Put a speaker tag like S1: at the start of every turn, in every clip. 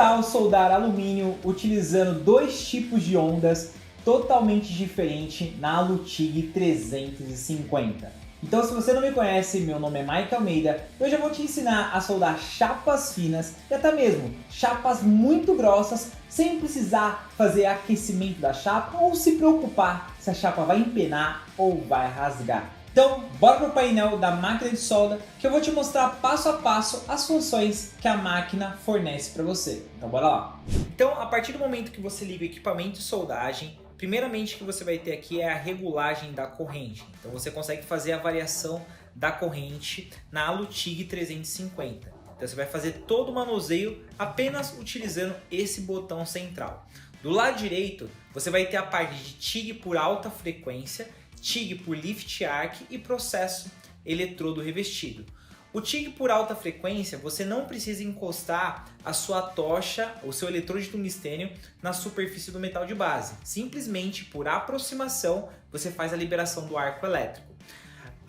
S1: tal soldar alumínio utilizando dois tipos de ondas totalmente diferentes na AluTIG 350? Então, se você não me conhece, meu nome é Mike Almeida. Eu já vou te ensinar a soldar chapas finas e até mesmo chapas muito grossas sem precisar fazer aquecimento da chapa ou se preocupar se a chapa vai empenar ou vai rasgar. Então, bora para o painel da máquina de solda que eu vou te mostrar passo a passo as funções que a máquina fornece para você. Então, bora lá! Então, a partir do momento que você liga o equipamento de soldagem, primeiramente o que você vai ter aqui é a regulagem da corrente. Então, você consegue fazer a variação da corrente na AluTIG 350. Então, você vai fazer todo o manuseio apenas utilizando esse botão central. Do lado direito, você vai ter a parte de TIG por alta frequência, TIG por lift arc e processo eletrodo revestido. O TIG por alta frequência, você não precisa encostar a sua tocha, o seu eletrodo de tungstênio na superfície do metal de base. Simplesmente por aproximação você faz a liberação do arco elétrico.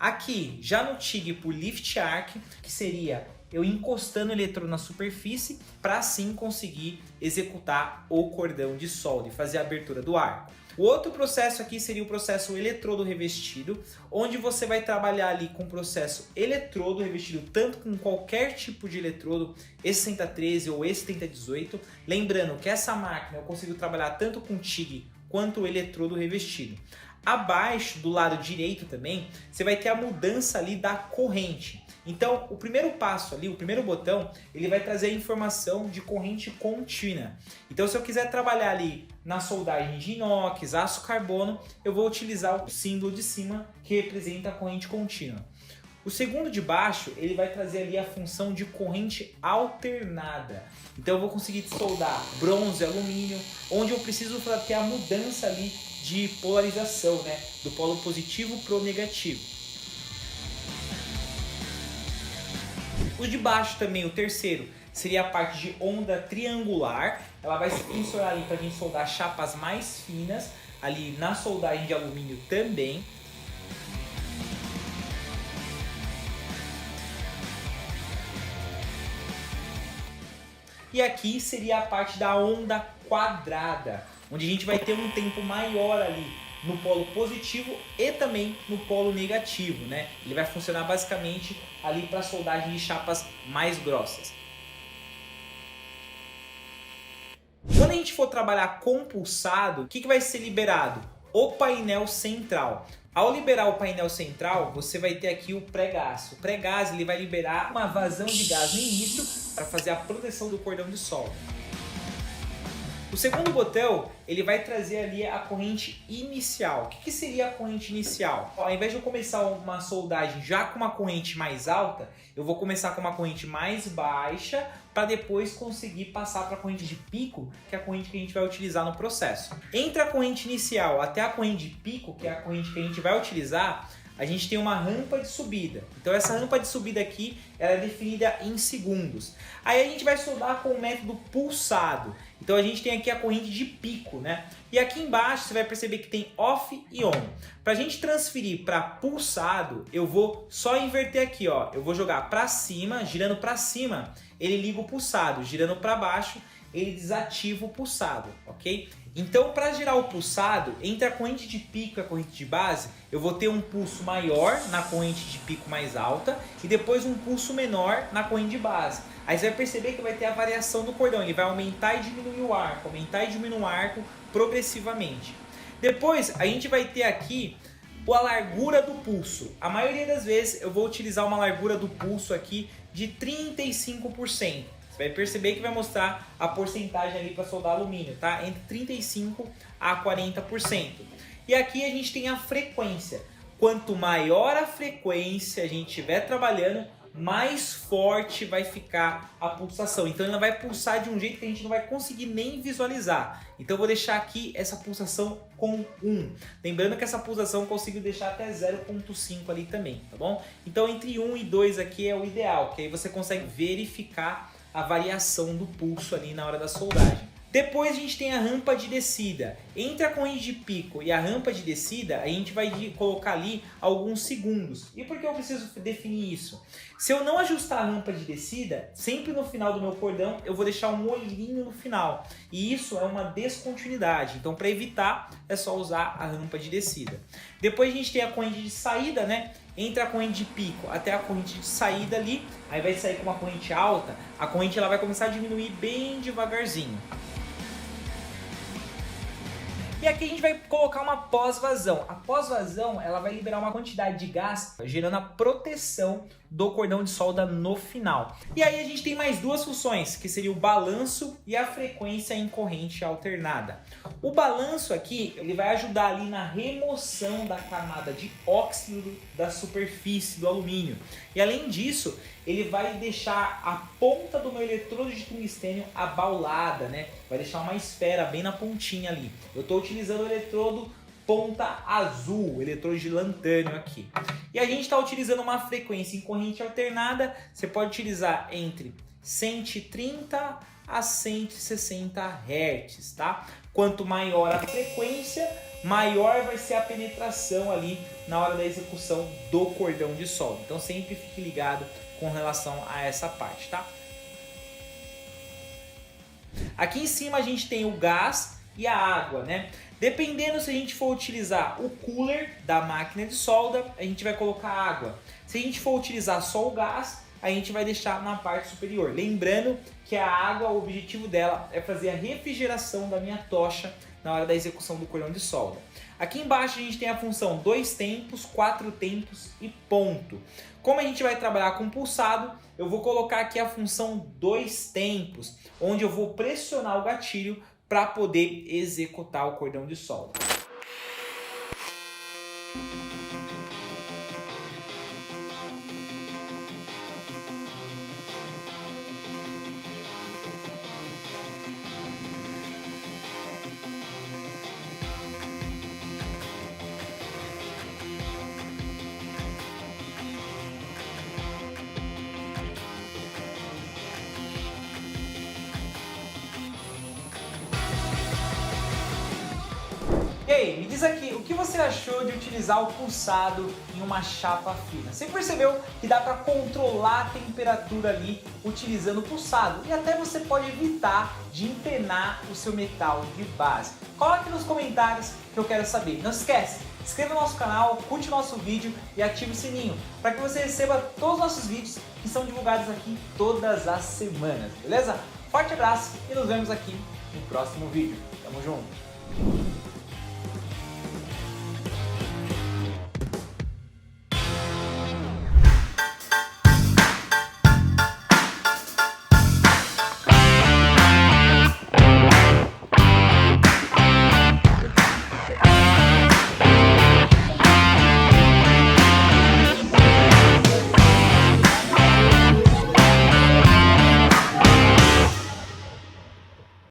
S1: Aqui, já no TIG por lift arc, que seria eu encostando o eletrodo na superfície para assim conseguir executar o cordão de solda e fazer a abertura do arco. O outro processo aqui seria o processo eletrodo revestido, onde você vai trabalhar ali com o processo eletrodo revestido tanto com qualquer tipo de eletrodo, E6013 ou E7018. Lembrando que essa máquina eu consigo trabalhar tanto com TIG quanto o eletrodo revestido. Abaixo, do lado direito também, você vai ter a mudança ali da corrente. Então, o primeiro passo ali, o primeiro botão, ele vai trazer a informação de corrente contínua. Então, se eu quiser trabalhar ali na soldagem de inox, aço carbono, eu vou utilizar o símbolo de cima que representa a corrente contínua. O segundo de baixo, ele vai trazer ali a função de corrente alternada. Então, eu vou conseguir soldar bronze, alumínio, onde eu preciso ter a mudança ali de polarização, né? Do polo positivo para o negativo. O de baixo também, o terceiro, seria a parte de onda triangular. Ela vai se funcionar ali para a gente soldar chapas mais finas, ali na soldagem de alumínio também. E aqui seria a parte da onda quadrada, onde a gente vai ter um tempo maior ali no polo positivo e também no polo negativo, né? Ele vai funcionar basicamente ali para soldagem de chapas mais grossas. Quando a gente for trabalhar com pulsado, o que vai ser liberado? O painel central. Ao liberar o painel central, você vai ter aqui o pré-gás. O pré-gás ele vai liberar uma vazão de gás no início para fazer a proteção do cordão de solda. O segundo botão, ele vai trazer ali a corrente inicial. O que seria a corrente inicial? Ao invés de eu começar uma soldagem já com uma corrente mais alta, eu vou começar com uma corrente mais baixa para depois conseguir passar para a corrente de pico, que é a corrente que a gente vai utilizar no processo. Entre a corrente inicial até a corrente de pico, que é a corrente que a gente vai utilizar, a gente tem uma rampa de subida. Então essa rampa de subida aqui ela é definida em segundos. Aí a gente vai soldar com o método pulsado. Então a gente tem aqui a corrente de pico, né? E aqui embaixo você vai perceber que tem off e on. Para a gente transferir para pulsado, eu vou só inverter aqui, ó. Eu vou jogar para cima, girando para cima, ele liga o pulsado. Girando para baixo, ele desativa o pulsado, ok? Então, para girar o pulsado, entre a corrente de pico e a corrente de base, eu vou ter um pulso maior na corrente de pico mais alta e depois um pulso menor na corrente de base. Aí você vai perceber que vai ter a variação do cordão, ele vai aumentar e diminuir o arco, aumentar e diminuir o arco progressivamente. Depois, a gente vai ter aqui a largura do pulso. A maioria das vezes eu vou utilizar uma largura do pulso aqui de 35%. Você vai perceber que vai mostrar a porcentagem ali para soldar alumínio, tá? Entre 35% a 40%. E aqui a gente tem a frequência. Quanto maior a frequência a gente estiver trabalhando, mais forte vai ficar a pulsação. Então ela vai pulsar de um jeito que a gente não vai conseguir nem visualizar. Então eu vou deixar aqui essa pulsação com 1. Lembrando que essa pulsação eu consigo deixar até 0.5 ali também, tá bom? Então entre 1 e 2 aqui é o ideal, que aí você consegue verificar a variação do pulso ali na hora da soldagem. Depois a gente tem a rampa de descida. Entre a corrente de pico e a rampa de descida, a gente vai colocar ali alguns segundos. E por que eu preciso definir isso? Se eu não ajustar a rampa de descida, sempre no final do meu cordão eu vou deixar um olhinho no final. E isso é uma descontinuidade. Então, para evitar, é só usar a rampa de descida. Depois a gente tem a corrente de saída, né? Entre a corrente de pico até a corrente de saída ali, aí vai sair com uma corrente alta, a corrente ela vai começar a diminuir bem devagarzinho. E aqui a gente vai colocar uma pós-vazão. A pós-vazão ela vai liberar uma quantidade de gás, gerando a proteção do cordão de solda no final. E aí a gente tem mais duas funções, que seria o balanço e a frequência em corrente alternada. O balanço aqui, ele vai ajudar ali na remoção da camada de óxido da superfície do alumínio. E além disso, ele vai deixar a ponta do meu eletrodo de tungstênio abaulada, né? Vai deixar uma esfera bem na pontinha ali. Eu estou utilizando o eletrodo ponta azul, eletrodo de lantânio aqui. E a gente está utilizando uma frequência em corrente alternada. Você pode utilizar entre 130 a 160 Hz, tá? Quanto maior a frequência, maior vai ser a penetração ali na hora da execução do cordão de solda. Então sempre fique ligado com relação a essa parte, tá? Aqui em cima a gente tem o gás e a água, né? Dependendo se a gente for utilizar o cooler da máquina de solda, a gente vai colocar água. Se a gente for utilizar só o gás, a gente vai deixar na parte superior. Lembrando que a água, o objetivo dela é fazer a refrigeração da minha tocha na hora da execução do cordão de solda. Aqui embaixo a gente tem a função 2 tempos, 4 tempos e ponto. Como a gente vai trabalhar com pulsado, eu vou colocar aqui a função 2 tempos, onde eu vou pressionar o gatilho para poder executar o cordão de solda. Ei, me diz aqui, o que você achou de utilizar o pulsado em uma chapa fina? Você percebeu que dá para controlar a temperatura ali utilizando o pulsado e até você pode evitar de empenar o seu metal de base? Coloque nos comentários que eu quero saber. Não esquece, se inscreva no nosso canal, curte o nosso vídeo e ative o sininho para que você receba todos os nossos vídeos que são divulgados aqui todas as semanas, beleza? Forte abraço e nos vemos aqui no próximo vídeo. Tamo junto!